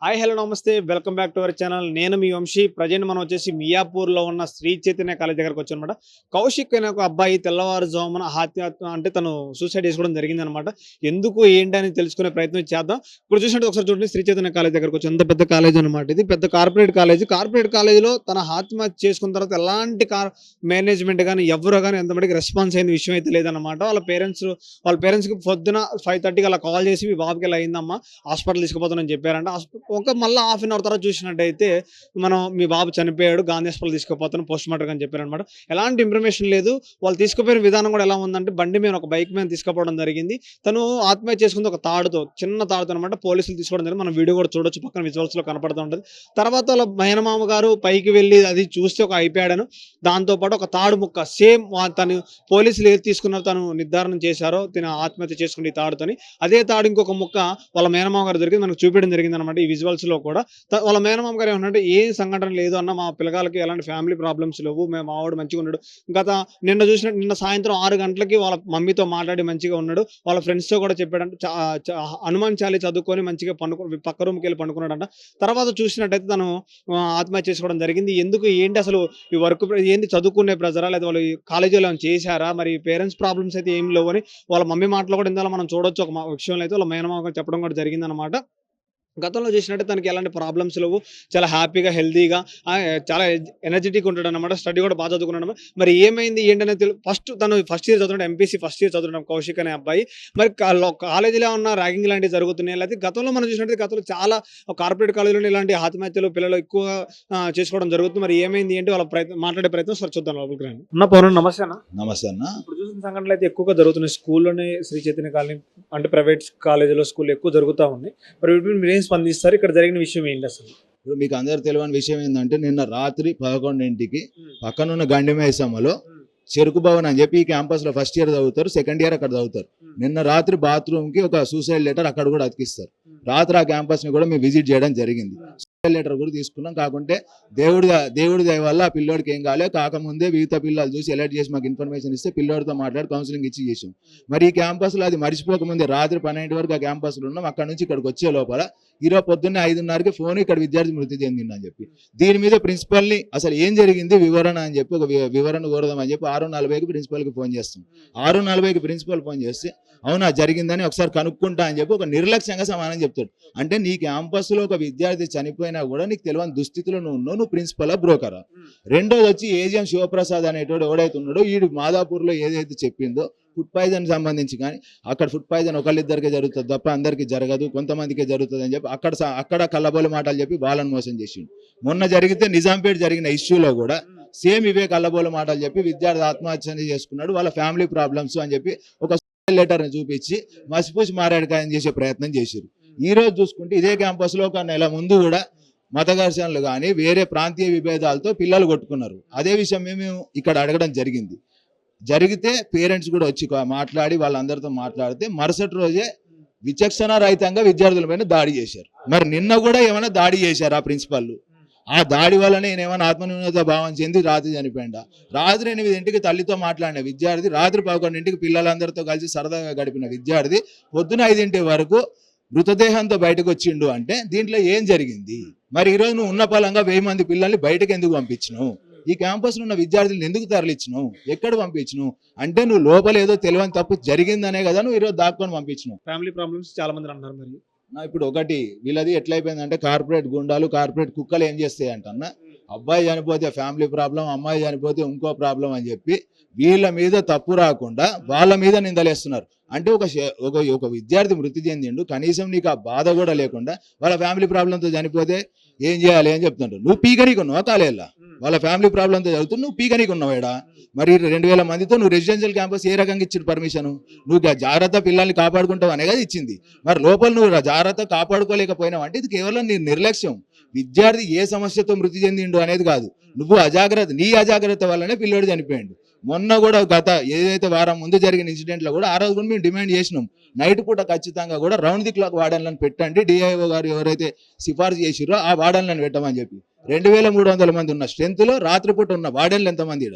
Hi hello నమస్తే welcome back to our channel. నేను మీ Vamsi. Present మనం వచ్చేసి మియాపూర్లో ఉన్న శ్రీ చైతన్య కాలేజ్ దగ్గరకు వచ్చానమాట. కౌశిక్ అనే ఒక అబ్బాయి తెల్లవారుజామున ఆత్మహత్య అంటే తను సూసైడ్ చేసుకోవడం జరిగిందనమాట. ఎందుకు ఏంటి అని తెలుసుకునే ప్రయత్నం చేద్దాం. ఇప్పుడు చూసినట్టు ఒకసారి చూడండి, శ్రీ చైతన్య కాలేజ్ దగ్గరకు వచ్చి ఎంత పెద్ద కాలేజ్ అనమాట. ఇది పెద్ద కార్పొరేట్ కాలేజ్. కార్పొరేట్ కాలేజీలో తన ఆత్మహత్య చేసుకున్న తర్వాత ఎలాంటి మేనేజ్మెంట్ కానీ ఎవరు కానీ ఎంతమందికి రెస్పాన్స్ అయిన విషయం అయితే లేదనమాట. వాళ్ళ పేరెంట్స్కి పొద్దున 5:30కి అలా కాల్ చేసి మీ బాబుకి ఇలా అయిందమ్మా, హాస్పిటల్ తీసుకుపోతానని చెప్పారంట. మళ్ళీ హాఫ్ అన్ అవర్ తర్వాత చూసినట్టయితే మీ బాబు చనిపోయాడు, గాంధీ హాస్పిటల్ తీసుకుపోతాను పోస్ట్ మార్టం అని చెప్పారనమాట. ఎలాంటి ఇన్ఫర్మేషన్ లేదు. వాళ్ళు తీసుకుపోయిన విధానం కూడా ఎలా ఉందంటే బండి మీద ఒక బైక్ మీద తీసుకుపోవడం జరిగింది. తను ఆత్మహత్య చేసుకుంది ఒక తాడుతో, చిన్న తాడుతో అనమాట. పోలీసులు తీసుకోవడం జరిగింది. మనం వీడియో కూడా చూడొచ్చు, పక్కన విజువల్స్ లో కనపడుతూ ఉంటుంది. తర్వాత వాళ్ళ మేనమామ గారు పైకి వెళ్ళి అది చూస్తే ఒక ఐప్యాడ్, దాంతోపాటు ఒక తాడు ముక్క సేమ్ తను పోలీసులు ఏది తీసుకున్నారో తను నిర్ధారణ చేశారో తిన ఆత్మహత్య చేసుకుని ఈ తాడుతోని అదే తాడు ఇంకొక ముక్క వాళ్ళ మేనమామ గారు దొరికింది మనకు చూపించడం జరిగింది అనమాట. ఈ విజువల్స్ లో కూడా వాళ్ళ మేనమామ గారు ఏమన్నా ఏ సంఘటన లేదు అన్న, మా పిల్లగాలకి ఎలాంటి ఫ్యామిలీ ప్రాబ్లమ్స్ లేవు, మేము మావాడు మంచిగా ఉన్నాడు. నిన్న సాయంత్రం 6 గంటలకి వాళ్ళ మమ్మీతో మాట్లాడి మంచిగా ఉన్నాడు. వాళ్ళ ఫ్రెండ్స్ తో కూడా చెప్పాడంట. హనుమాన్ చాలి చదువుకొని మంచిగా పక్క రూమ్కి వెళ్ళి పండుకున్నాడంట. తర్వాత చూసినట్టయితే తను ఆత్మహత్య చేసుకోవడం జరిగింది. ఎందుకు ఏంటి అసలు ఈ వర్క్ ఏంటి, చదువుకునే ప్రెజరా లేదా వాళ్ళు కాలేజీలో చేశారా, మరి పేరెంట్స్ ప్రాబ్లమ్స్ అయితే ఏం లేవు అని వాళ్ళ మమ్మీ మాటలు కూడా ఇందులో మనం చూడొచ్చు. ఒక విషయంలో అయితే వాళ్ళ మేనమామ చెప్పడం కూడా జరిగింది అనమాట. గతంలో చేసినట్టే తనకి ఎలాంటి ప్రాబ్లమ్స్ లేవు, చాలా హ్యాపీగా హెల్తీగా చాలా ఎనర్జెటిక్ ఉంటాడు అనమాట. స్టడీ కూడా బాగా చదువుకున్నాడు. మరి ఏమైంది ఏంటనేది తను ఫస్ట్ ఇయర్ చదువుతున్నాడు, ఎంపీసీ ఫస్ట్ ఇయర్ చదువుతున్నాడు కౌశిక్ అనే అబ్బాయి. మరి కాలేజీలో ఉన్న ర్యాగింగ్ లాంటివి జరుగుతున్నాయి. లేకపోతే గతంలో మనం చూసినట్టు గతంలో చాలా కార్పొరేట్ కాలేజీలో ఇలాంటి ఆత్మహత్యలు పిల్లలు ఎక్కువ చేసుకోవడం జరుగుతుంది. మరి ఏమైంది ఏంటి వాళ్ళ మాట్లాడే ప్రయత్నం సరే చూద్దాం. లోపలికి రండి. పౌర్ణ నమస్తే అన్న. నమస్తే అన్న. ఇప్పుడు చూసిన సంఘటనలు అయితే ఎక్కువగా జరుగుతున్నాయి స్కూల్లోనే, శ్రీ చైతన్య కాలనీ అంటే ప్రైవేట్ కాలేజీలో స్కూల్ ఎక్కువ జరుగుతూ ఉన్నాయి. మరి మీరు స్పందిస్తారు, ఇక్కడ జరిగిన విషయం ఏంటి అసలు? ఇప్పుడు మీకు అందరు తెలియని విషయం ఏంటంటే నిన్న రాత్రి 11ంటికి పక్కనున్న గండిమేసమ్మలో చెరుకు భవన్ అని చెప్పి ఈ క్యాంపస్ లో ఫస్ట్ ఇయర్ చదువుతారు, సెకండ్ ఇయర్ అక్కడ చదువుతారు. నిన్న రాత్రి బాత్రూమ్ కి ఒక సూసైడ్ లెటర్ అక్కడ కూడా అతికిస్తారు. రాత్రి ఆ క్యాంపస్ ని కూడా మేము విజిట్ చేయడం జరిగింది. లెటర్ కూడా తీసుకున్నాం. కాకుంటే దేవుడి దయ వల్ల ఆ పిల్లోడికి ఏం కాలే. కాకముందే మిగతా పిల్లలు చూసి అలర్ట్ చేసి మాకు ఇన్ఫర్మేషన్ ఇస్తే పిల్లోడితో మాట్లాడి కౌన్సిలింగ్ ఇచ్చి చేసాం. మరి ఈ క్యాంపస్లో అది మర్చిపోకముందే రాత్రి 12 వరకు ఆ క్యాంపస్లో ఉన్నాం. అక్కడ నుంచి ఇక్కడికి వచ్చే లోపల ఈరోజు పొద్దున్నే 5:30కి ఫోన్ ఇక్కడ విద్యార్థి మృతి చెందిందని చెప్పి దీని మీద ప్రిన్సిపల్ని అసలు ఏం జరిగింది వివరణ అని చెప్పి ఒక వివరణ కోరదామని చెప్పి 6:40కి ప్రిన్సిపల్కి ఫోన్ చేస్తాం. 6:40కి ప్రిన్సిపల్ ఫోన్ చేస్తే అవునా జరిగిందని ఒకసారి కనుక్కుంటా అని చెప్పి ఒక నిర్లక్ష్యంగా సమాధానం చెప్తాడు. అంటే నీ క్యాంపస్లో ఒక విద్యార్థి చనిపోయినా కూడా నీకు తెలియని దుస్థితిలో నువ్వు ప్రిన్సిపల్ బ్రోకరా. రెండోది వచ్చి ఏజిఎం శివప్రసాద్ అనేటోడు ఎవడైతే ఉన్నాడో ఈ మాదాపూర్లో ఏదైతే చెప్పిందో ఫుడ్ పాయిజన్ సంబంధించి, కానీ అక్కడ ఫుడ్ పాయిజన్ ఒకళ్ళిద్దరికే జరుగుతుంది తప్ప అందరికీ జరగదు, కొంతమందికే జరుగుతుంది అని చెప్పి అక్కడ కల్లబోలు మాటలు చెప్పి వాళ్ళని మోసం చేసిండు. మొన్న జరిగితే నిజాంపేట జరిగిన ఇష్యూలో కూడా సేమ్ ఇవే కల్లబోలు మాటలు చెప్పి విద్యార్థి ఆత్మహత్య చేసుకున్నాడు, వాళ్ళ ఫ్యామిలీ ప్రాబ్లమ్స్ అని చెప్పి ఒక లెటర్ని చూపించి మసిపూసి మారాడికాయం చేసే ప్రయత్నం చేశారు. ఈ రోజు చూసుకుంటే ఇదే క్యాంపస్ లో ఒక నెల ముందు కూడా మత ఘర్షణలు కానీ వేరే ప్రాంతీయ విభేదాలతో పిల్లలు కొట్టుకున్నారు. అదే విషయం మేము ఇక్కడ అడగడం జరిగితే పేరెంట్స్ కూడా వచ్చి మాట్లాడి వాళ్ళందరితో మాట్లాడితే మరుసటి రోజే విచక్షణ రహితంగా విద్యార్థుల పైన దాడి చేశారు. మరి నిన్న కూడా ఏమైనా దాడి చేశారు ఆ ప్రిన్సిపల్? ఆ దాడి వల్లనే ఏమైనా ఆత్మన్యూనత భావం చెంది రాత్రి చనిపోయిందా? రాత్రి 8ంటికి తల్లితో మాట్లాడిన విద్యార్థి రాత్రి 11ంటికి పిల్లలందరితో కలిసి సరదాగా గడిపిన విద్యార్థి పొద్దున 5 వరకు మృతదేహంతో బయటకు వచ్చిండు. అంటే దీంట్లో ఏం జరిగింది? మరి ఈరోజు నువ్వు ఉన్న పలంగా 1000 మంది పిల్లల్ని బయటకు ఎందుకు పంపించినావు? ఈ క్యాంపస్లో ఉన్న విద్యార్థులను ఎందుకు తరలించినావు? ఎక్కడ పంపించినావు? అంటే నువ్వు లోపల ఏదో తెలియని తప్పు జరిగిందనే కదా నువ్వు ఈరోజు దాక్కొని పంపించినావు. ఫ్యామిలీ ప్రాబ్లమ్స్ చాలా మంది అంటున్నారు. మరి ఇప్పుడు ఒకటి వీళ్ళది ఎట్లయిపోయిందంటే కార్పొరేట్ గుండాలు కార్పొరేట్ కుక్కలు ఏం చేస్తాయి అంటన్నా, అబ్బాయి చనిపోతే ఫ్యామిలీ ప్రాబ్లం, అమ్మాయి చనిపోతే ఇంకో ప్రాబ్లం అని చెప్పి వీళ్ళ మీద తప్పు రాకుండా వాళ్ళ మీద నిందలేస్తున్నారు. అంటే ఒక విద్యార్థి మృతి చెందిండు, కనీసం నీకు ఆ బాధ కూడా లేకుండా వాళ్ళ ఫ్యామిలీ ప్రాబ్లంతో చనిపోతే ఏం చేయాలి అని చెప్తుంటారు. నువ్వు పీకనీకి ఉన్నావా కాలేజీలో? వాళ్ళ ఫ్యామిలీ ప్రాబ్లంతో చదువుతూ నువ్వు పీకనీకి ఉన్నావు ఏడా? మరి 2000 మందితో నువ్వు రెసిడెన్షియల్ క్యాంపస్ ఏ రకంగా ఇచ్చిన పర్మిషన్? నువ్వు జాగ్రత్త పిల్లల్ని కాపాడుకుంటావు అనే కదా ఇచ్చింది. మరి లోపల నువ్వు జాగ్రత్త కాపాడుకోలేకపోయినావు అంటే ఇది కేవలం నీ నిర్లక్ష్యం. విద్యార్థి ఏ సమస్యతో మృతి చెందిండు అనేది కాదు, నువ్వు నీ అజాగ్రత్త వల్లనే పిల్లోడు చనిపోయిండు. మొన్న కూడా గత ఏదైతే వారం ముందు జరిగిన ఇన్సిడెంట్లో కూడా ఆ రోజు కూడా మేము డిమాండ్ చేసినాం, నైట్ పూట ఖచ్చితంగా కూడా రౌండ్ ది క్లాక్ వార్డెన్లను పెట్టండి, డిఐఓ గారు ఎవరైతే సిఫార్సు చేసిరో ఆ వార్డెన్లను పెట్టమని చెప్పి. 2300 మంది ఉన్న స్ట్రెంత్లో రాత్రిపూట ఉన్న వార్డెన్లు ఎంతమంది?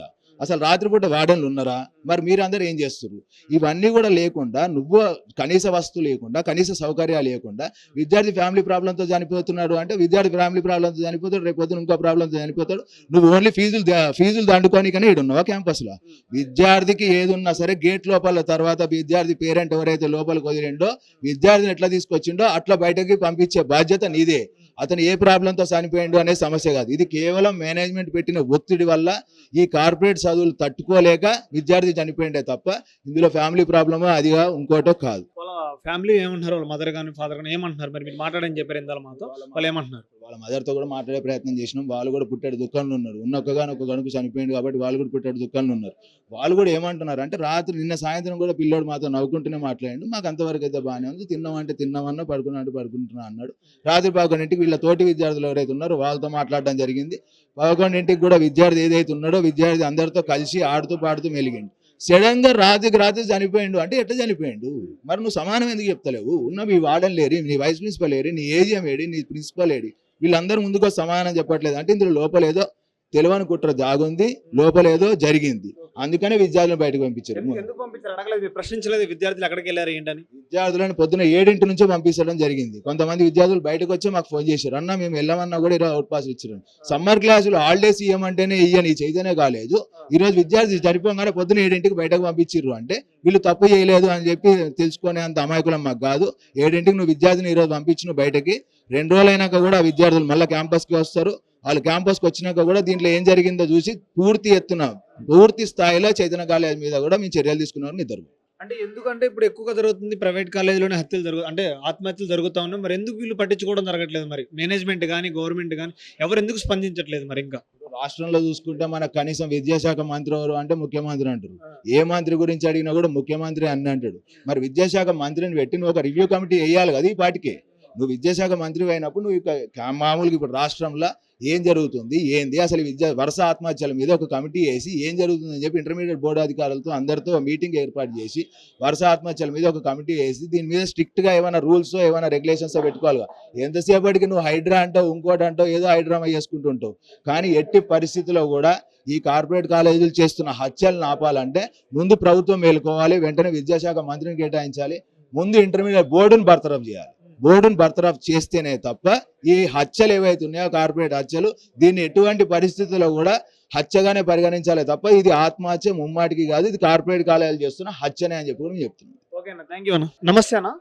అసలు రాత్రిపూట వార్డెన్లు ఉన్నారా? మరి మీరందరూ ఏం చేస్తున్నారు? ఇవన్నీ కూడా లేకుండా నువ్వు కనీస వస్తువు లేకుండా కనీస సౌకర్యాలు లేకుండా విద్యార్థి ఫ్యామిలీ ప్రాబ్లంతో చనిపోతున్నాడు అంటే విద్యార్థి ఫ్యామిలీ ప్రాబ్లంతో చనిపోతాడు, రేపు పొద్దున ఇంకో ప్రాబ్లంతో చనిపోతాడు. నువ్వు ఓన్లీ ఫీజులు దండుకోనికనే ఈడు ఉన్నావా క్యాంపస్లో? విద్యార్థికి ఏది ఉన్నా సరే గేట్ లోపల తర్వాత విద్యార్థి పేరెంట్ ఎవరైతే లోపలికి వదిలిండో విద్యార్థిని ఎట్లా తీసుకొచ్చిండో అట్లా బయటకి పంపించే బాధ్యత నీదే. అతను ఏ ప్రాబ్లంతో చనిపోయిండు అనే సమస్య కాదు. ఇది కేవలం మేనేజ్మెంట్ పెట్టిన ఒత్తిడి వల్ల ఈ కార్పొరేట్ చదువులు తట్టుకోలేక విద్యార్థి చనిపోయిండే తప్ప ఇందులో ఫ్యామిలీ ప్రాబ్లమో అదిగా ఇంకోటో కాదు. వాళ్ళ ఫ్యామిలీ ఏమంటున్నారు? వాళ్ళ మదర్ కానీ ఫాదర్ కానీ ఏమంటున్నారు? మరి మీరు మాట్లాడని చెప్పారు ఇందాక మాతో, వాళ్ళు ఏమంటున్నారు? వాళ్ళ మదర్తో కూడా మాట్లాడే ప్రయత్నం చేసినాం. వాళ్ళు కూడా పుట్టాడు దుఃఖంలో ఉన్నారు. ఉన్న ఒక్కగానొక్క గనుక చనిపోయింది కాబట్టి వాళ్ళు కూడా పుట్టాడు దుఃఖంలో ఉన్నారు. వాళ్ళు కూడా ఏమంటున్నారు అంటే రాత్రి నిన్న సాయంత్రం కూడా పిల్లోడు మాతో నవ్వుకుంటూనే మాట్లాడండి, మాకు అంతవరకు అయితే బాగానే ఉంది, తిన్నామంటే తిన్నామన్నా పడుకున్నా పడుకుంటున్నా అన్నాడు. రాత్రి 11ంటికి వీళ్ళ తోటి విద్యార్థులు ఎవరైతే ఉన్నారో వాళ్ళతో మాట్లాడడం జరిగింది. 11ంటికి కూడా విద్యార్థి ఏదైతే ఉన్నాడో విద్యార్థి అందరితో కలిసి ఆడుతూ పాడుతూ మెలిగిండు. సడన్ గా రాత్రి చనిపోయిండు అంటే ఎట్లా చనిపోయిండు? మరి నువ్వు సమానం ఎందుకు చెప్తలేవు? ఉన్న మీ వార్డెన్ లేరి, నీ వైస్ ప్రిన్సిపల్ ఏరి, నీ ఏజిఎం ఏడి, నీ ప్రిన్సిపల్ ఏడి, వీళ్ళందరూ ముందుకు సమానం చెప్పట్లేదు అంటే ఇందులో లోపలేదో తెలియని కుట్ర దాగుంది, లోపలేదో జరిగింది. అందుకనే విద్యార్థులను బయటకు పంపించారు. ఎందుకు పంపించారు అడగలేదు, ప్రశ్నించలేదు విద్యార్థులు ఎక్కడికి వెళ్ళారు ఏంటని? విద్యార్థులను పొద్దున 7 నుంచే పంపించడం జరిగింది. కొంతమంది విద్యార్థులు బయటకు వచ్చి మాకు ఫోన్ చేశారు, అన్న మేము వెళ్ళమన్నా కూడా ఈరోజు అవుట్ పాస్ ఇచ్చారు. సమ్మర్ క్లాసులు హాలిడేస్ ఇవ్వమంటేనే ఇయ్యని చైతన్య కాలేదు. ఈ రోజు విద్యార్థి చనిపోగానే పొద్దున 7ంటికి బయటకు పంపించారు అంటే వీళ్ళు తప్పు చేయలేదు అని చెప్పి తెలుసుకునే అంత అమాయకులం మాకు కాదు. 7ంటికి నువ్వు విద్యార్థిని ఈరోజు పంపించిన బయటకి 2 రోజులైనాక కూడా విద్యార్థులు మళ్ళీ క్యాంపస్కి వస్తారు. వాళ్ళు క్యాంపస్కి వచ్చినాక కూడా దీంట్లో ఏం జరిగిందో చూసి పూర్తి స్థాయిలో చైతన్య కాలేజ్ మీద కూడా మేము చర్యలు తీసుకున్నామని ఇద్దరు. అంటే ఎందుకంటే ఇప్పుడు ఎక్కువగా జరుగుతుంది ప్రైవేట్ కాలేజీలోనే హత్యలు అంటే ఆత్మహత్యలు జరుగుతూ ఉన్నాయి. మరి ఎందుకు వీళ్ళు పట్టించుకోవడం జరగట్లేదు? మరి మేనేజ్మెంట్ కానీ గవర్నమెంట్ కానీ ఎవరు ఎందుకు స్పందించట్లేదు? మరి ఇంకా రాష్ట్రంలో చూసుకుంటే మనకు కనీసం విద్యాశాఖ మంత్రి ఎవరు అంటే ముఖ్యమంత్రి అంటారు. ఏ మంత్రి గురించి అడిగినా కూడా ముఖ్యమంత్రి అని అంటాడు. మరి విద్యాశాఖ మంత్రిని పెట్టి నువ్వు ఒక రివ్యూ కమిటీ వేయాలి కదా. ఈ పాటికి నువ్వు విద్యాశాఖ మంత్రి అయినప్పుడు నువ్వు మామూలుగా ఇప్పుడు రాష్ట్రంలో ఏం జరుగుతుంది ఏంది అసలు వరుస ఆత్మహత్యల మీద ఒక కమిటీ వేసి ఏం జరుగుతుందని చెప్పి ఇంటర్మీడియట్ బోర్డు అధికారులతో అందరితో మీటింగ్ ఏర్పాటు చేసి వరుస ఆత్మహత్యల మీద ఒక కమిటీ వేసి దీని మీద స్ట్రిక్ట్ గా ఏమైనా రూల్స్ ఏమైనా రెగ్యులేషన్స్ పెట్టుకోవాలిగా. ఎంతసేపటికి నువ్వు హైడ్రా అంటావు ఇంకోటి అంటావు ఏదో హైడ్రామా చేసుకుంటుంటావు. కానీ ఎట్టి పరిస్థితుల్లో కూడా ఈ కార్పొరేట్ కాలేజీలు చేస్తున్న హత్యలను ఆపాలంటే ముందు ప్రభుత్వం మేలుకోవాలి, వెంటనే విద్యాశాఖ మంత్రిని కేటాయించాలి, ముందు ఇంటర్మీడియట్ బోర్డును బర్తరఫ్ చేయాలి. బోర్డును బర్తరఫ్ చేస్తేనే తప్ప ఈ హత్యలు ఏవైతే ఉన్నాయో కార్పొరేట్ హత్యలు దీన్ని ఎటువంటి పరిస్థితుల్లో కూడా హత్యగానే పరిగణించాలి తప్ప ఇది ఆత్మహత్య ముమ్మాటికి కాదు, ఇది కార్పొరేట్ కాలేజీలు చేస్తున్న హత్యనే అని చెప్పి కూడా చెప్తున్నాను. ఓకే అన్న, థ్యాంక్ యూ అన్న. నమస్తే అన్న.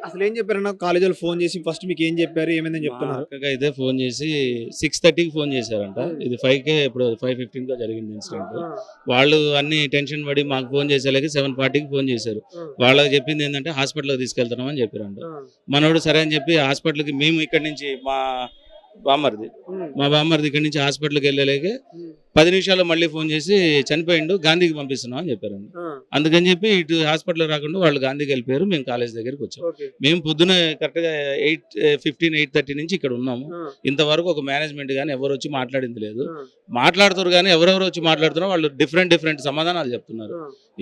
అసలు ఏం చెప్పారన్న? కాలేజీలో ఫోన్ చేసి ఫస్ట్ మీకు ఏం చెప్పారు, ఏమైందని చెప్తున్నారు? అయితే ఫోన్ చేసి 6:30కి ఫోన్ చేశారంట. ఇది 5కే ఇప్పుడు 5:15 జరిగింది ఇన్సిడెంట్. వాళ్ళు అన్ని టెన్షన్ పడి మాకు ఫోన్ చేసేలాగే 7:40కి ఫోన్ చేశారు. వాళ్ళకి చెప్పింది ఏంటంటే హాస్పిటల్కి తీసుకెళ్తున్నాం అని చెప్పారంట. మనోడు సరే అని చెప్పి హాస్పిటల్కి మేము ఇక్కడి నుంచి మా బామ్మర్ది ఇక్కడి నుంచి హాస్పిటల్కి వెళ్ళలేకే 10 నిమిషాల్లో మళ్ళీ ఫోన్ చేసి చనిపోయిండు, గాంధీకి పంపిస్తున్నాం అని చెప్పారండి. అందుకని చెప్పి ఇటు హాస్పిటల్ రాకుండా వాళ్ళు గాంధీకి వెళ్ళిపోయారు. మేము కాలేజ్ దగ్గరికి వచ్చాం. మేము పొద్దున కరెక్ట్గా 8:15, 8:30 నుంచి ఇక్కడ ఉన్నాము. ఇంతవరకు ఒక మేనేజ్మెంట్ కానీ ఎవరు వచ్చి మాట్లాడింది లేదు. మాట్లాడుతారు కానీ ఎవరెవరు వచ్చి మాట్లాడుతున్నారు వాళ్ళు డిఫరెంట్ సమాధానాలు చెప్తున్నారు.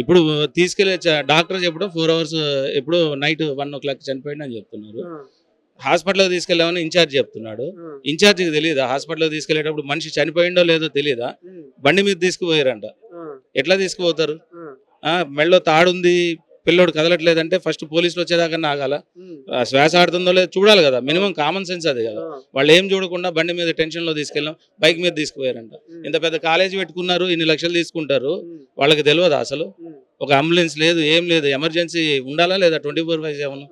ఇప్పుడు తీసుకెళ్లే డాక్టర్ చెప్పడం 4 hours ఎప్పుడు నైట్ 1 o'clock చనిపోయింది అని చెప్తున్నారు. హాస్పిటల్కి తీసుకెళ్ళామని ఇన్ఛార్జ్ చెప్తున్నాడు. ఇన్ఛార్జికి తెలియదా హాస్పిటల్కి తీసుకెళ్లేటప్పుడు మనిషి చనిపోయిందో లేదో తెలియదా? బండి మీద తీసుకుపోయారంట. ఎట్లా తీసుకుపోతారు? మెడలో తాడుంది, పిల్లోడు కదలట్లేదంటే ఫస్ట్ పోలీసులు వచ్చేదాకా ఆగాల. శ్వాస ఆడుతుందో లేదో చూడాలి కదా. మినిమం కామన్ సెన్స్ అది కదా. వాళ్ళు ఏం చూడకుండా బండి మీద టెన్షన్ లో తీసుకెళ్ళాం, బైక్ మీద తీసుకుపోయారంట. ఇంత పెద్ద కాలేజీ పెట్టుకున్నారు, ఇన్ని లక్షలు తీసుకుంటారు, వాళ్ళకి తెలియదా అసలు? ఒక అంబులెన్స్ లేదు, ఏం లేదు. ఎమర్జెన్సీ ఉండాలా లేదా 24/7?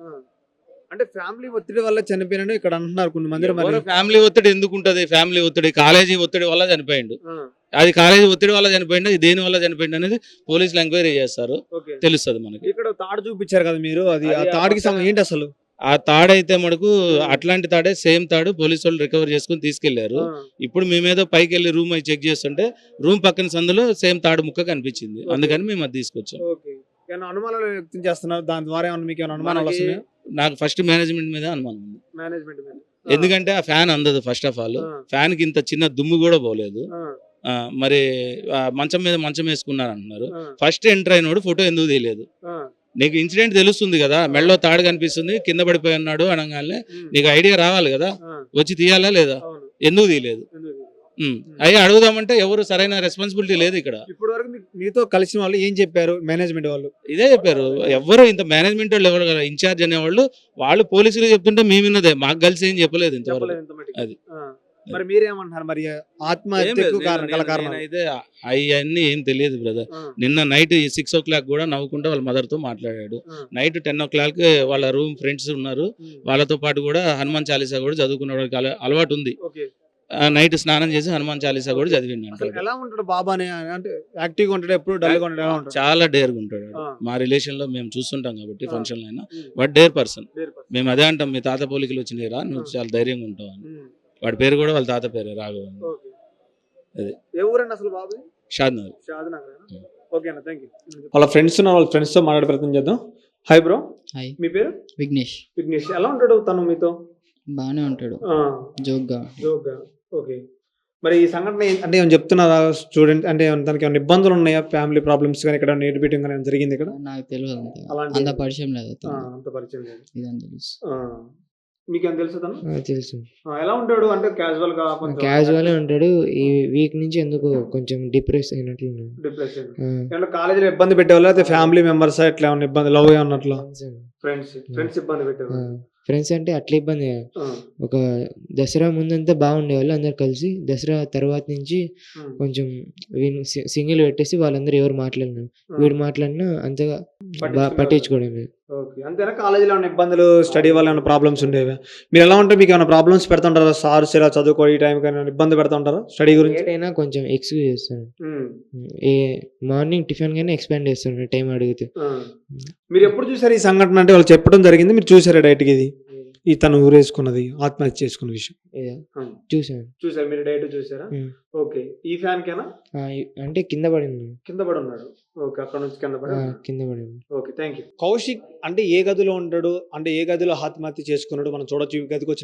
అంటే ఫ్యామిలీ ఒత్తిడి వల్ల చనిపోయినాడు ఇక్కడ అంటున్నారు కొంతమంది. ఫ్యామిలీ ఒత్తిడి ఎందుకు ఉంటది? ఫ్యామిలీ ఒత్తిడి కాలేజీ ఒత్తిడి వల్ల చనిపోయిండు. అది కాలేజీ ఒత్తిడి వల్ల చనిపోయిండు, దేని వల్ల చనిపోయిండు అనేది పోలీసులు ఎంక్వైరీ చేస్తారు, తెలుస్తుంది మనకి. ఇక్కడ తాడు చూపించారు కదా మీరు, అది ఆ తాడుకి ఏంటి అసలు? ఆ తాడైతే మనకు అట్లాంటి తాడే, సేమ్ తాడు పోలీసు వాళ్ళు రికవర్ చేసుకుని తీసుకెళ్లారు. ఇప్పుడు మేమేదో పైకి వెళ్ళి రూమ్ అయి చెక్ చేస్తుంటే రూమ్ పక్కన సందులో సేమ్ తాడు ముక్క కనిపించింది. అందుకని మేము అది తీసుకొచ్చాం. అనుమానాలు వ్యక్తం చేస్తున్నారు, దాని ద్వారా ఏమన్నా మీకు ఏమైనా అనుమానాలు వస్తున్నాయి? నాకు ఫస్ట్ మేనేజ్మెంట్ మీద అనుమానం ఉంది. ఎందుకంటే ఆ ఫ్యాన్ అందదు. ఫస్ట్ ఆఫ్ ఆల్ ఫ్యాన్ కి ఇంత చిన్న దుమ్ము కూడా పోలేదు. మరి మంచం మీద మంచం వేసుకున్నారు అంటున్నారు. ఫస్ట్ ఎంటర్ అయినోడు ఫోటో ఎందుకు తీయలేదు? నీకు ఇన్సిడెంట్ తెలుస్తుంది కదా, మెడలో తాడు కనిపిస్తుంది, కింద పడిపోయి ఉన్నాడు అనగానే నీకు ఐడియా రావాలి కదా, వచ్చి తీయాలా లేదా? ఎందుకు తీయలేదు? అవి అడుగుదామంటే ఎవరు సరైన రెస్పాన్సిబిలిటీ లేదు ఇక్కడ. ఇప్పటి వరకు మీతో కలిసిన వాళ్ళు ఏం చెప్పారు మేనేజ్మెంట్ వాళ్ళు? ఇదే చెప్పారు, ఎవరు ఇంత మేనేజ్మెంట్ వాళ్ళు ఎవరు కదా ఇన్ఛార్జ్ అనేవాళ్ళు, వాళ్ళు పోలీసులు చెప్తుంటే మేము విన్నదే, మాకు కలిసి ఏం చెప్పలేదు ఇంతవరకు. చెప్పలేదు ఇంత మటుకు. అది. మరి మీరేమంటున్నారు మరి ఏం ఆత్మహత్యకు లేదు, గల కారణం? నేనైతే అవన్నీ ఏం తెలియదు బ్రదర్. నిన్న నైట్ 6 o'clock కూడా నవ్వుకుంటూ వాళ్ళ మదర్ తో మాట్లాడాడు. నైట్ 10 o'clock వాళ్ళ రూమ్ ఫ్రెండ్స్ ఉన్నారు, వాళ్ళతో పాటు కూడా హనుమాన్ చాలీసా కూడా చదువుకునే వాళ్ళకి అలవాటు ఉంది. నైట్ స్నానం చేసి హనుమాన్ చాలీసా కూడా చదివిండు. ఎలా ఉంటాడు బాబా అంటే యాక్టివ్ గా ఉంటాడు, ఎప్పుడు డల్ గా ఉంటాడు, ఎలా ఉంటాడు? చాలా డేర్ గా ఉంటాడు. మా రిలేషన్ లో మేము చూస్తుంటాం కాబట్టి ఫంక్షన్ లో అయినా, బట్ డేర్ పర్సన్. మేము అదే అంటాం, మీ తాత పోలికలు వచ్చినాయిరా, నువ్వు చాలా ధైర్యంగా ఉంటావు అని. వాడి పేరు కూడా వాళ్ళ తాత పేరు రాఘవ. అదే ఏ ఊరండి అసలు బాబు? షాద్నగర్. ఓకే అన్న, థ్యాంక్ యూ. వాళ్ళ ఫ్రెండ్స్ వాళ్ళ ఫ్రెండ్స్ తో మాట్లాడే ప్రయత్నం చేద్దాం. Hi bro. హాయ్. మీ పేరు? విఘ్నేష్. విఘ్నేష్. ఎలా ఉంటాడు తను మీతో? బాగానే ఉంటాడు, జోక్గా. ఓకే. మరి ఈ సంఘటన అంటే ఏమైనా చెప్తున్నారా స్టూడెంట్, అంటే తనకి ఏమైనా ఇబ్బందులు ఉన్నాయా, ఫ్యామిలీ ప్రాబ్లమ్స్ కానీ ఇక్కడ నేటి బీటింగ్ కానీ జరిగింది ఇక్కడ? నాకు తెలియదు అంత, అలాంటి అంత పరిచయం లేదు అతను. అంత పరిచయం లేదు. ఇదని తెలుసు. మీకేం తెలుసు తను? తెలుసు. ఎలా ఉంటాడు అంటే క్యాజువల్ గా? క్యాజువల్ ఉంటాడు. ఈ వీక్ నుంచి ఎందుకు కొంచెం డిప్రెస్ అయినట్లు డిప్రెషన్. కాలేజీలో ఇబ్బంది పెట్టేవాళ్ళు అయితే ఫ్యామిలీ మెంబర్స్ ఎట్లా ఏమన్నా ఇబ్బంది, లవ్ ఉన్నట్లు? ఫ్రెండ్స్ ఇబ్బంది పెట్టేవాళ్ళు. ఫ్రెండ్స్ అంటే అట్లా ఇబ్బంది కాదు. ఒక దసరా ముందంతా బాగుండేవాళ్ళు అందరు కలిసి, దసరా తర్వాత నుంచి కొంచెం వీళ్ళు సింగిల్ పెట్టేసి వాళ్ళందరూ ఎవరు మాట్లాడినారు, వీడు మాట్లాడినా అంతగా పట్టించుకోవడం లేదు. ఓకే. అంతేనా? కాలేజీలో ఏమైనా ఇబ్బందులు, స్టడీ వల్ల ఏమైనా ప్రాబ్లమ్స్ ఉండేవి? మీరు ఎలా ఉంటే మీకు ఏమైనా ప్రాబ్లమ్స్ పెడుతుంటారా? సార్స్ ఇలా చదువుకో ఈ టైం కానీ ఇబ్బంది పెడుతుంటారా స్టడీ గురించి? ఏదైనా కొంచెం ఎక్స్క్యూజ్ చేస్తాను. ఏ మార్నింగ్ టిఫిన్ కానీ ఎక్స్పాండ్ చేస్తాను టైం అడిగితే. మీరు ఎప్పుడు చూసారు ఈ సంఘటన? అంటే వాళ్ళు చెప్పడం జరిగింది, మీరు చూసారా డైరెక్ట్గా ఇది ఈ తను ఊరేసుకున్నది, ఆత్మహత్య చేసుకున్న విషయం? చూసారు మీరు డైరెక్ట్ చూసారా? ఓకే. ఈ ఫ్యాన్ కేనా? అంటే కింద పడి ఉన్నాడు. ఓకే, అక్కడ నుంచి కింద పడి. Okay, thank you. కౌశిక్ అంటే ఏ గదిలో ఉంటాడు, అంటే ఏ గదిలో ఆత్మహత్య చేసుకున్నాడు మనం చూడొచ్చు. ఈ గదికి వచ్చిన